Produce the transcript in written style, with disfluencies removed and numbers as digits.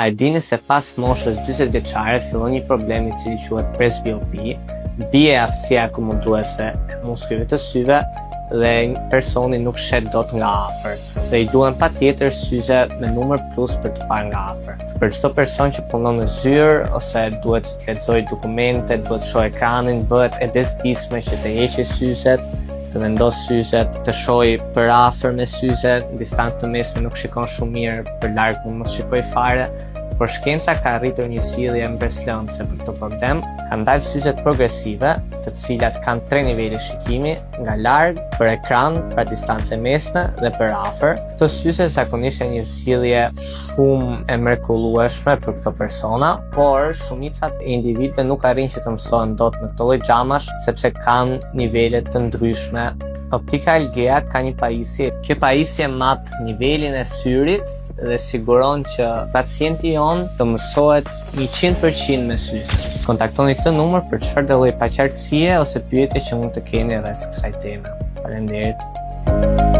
A e dini se pas moshës 40 vjeçare fillon një problem I cili quhet presbiopi, bie aftësia e akomoduesve e muskujve të syve dhe personi nuk shet dot nga afër dhe I duhen patjetër syze me numër plus për të parë nga afër. Për çdo person që punon në zyrë ose duhet të lexojë dokumente, duhet të shohë ekranin, bëhet e bezdishme që të heqë syzet, të vendos syzet, të shohë për afër me syzet, në distancë të mesme nuk shikon shumë mirë, për larg nuk mos shikoj fare. Por shkenca ka arritur një sjellje mbreslëndëse për këtë problem, kanë dalë syzet progresive, të cilat kanë 3 nivele shikimi, nga larg, për ekran, pra distancë mesme dhe për afër. Këto syze zakonisht janë një sjellje shumë e mrekullueshme për këto persona, por shumica e individëve nuk arrin që të mësohen dot me këto lloj xhamash sepse kanë nivele të ndryshme. Optika Algea ka një pajisje. Kjo pajisje mat nivelin e syrit dhe siguron që pacienti jon të mësohet 100% me syze. Kontaktoni këtë numër për çfarëdo lloj paqartësie ose pyetje që mund të keni rreth kësaj teme. Faleminderit.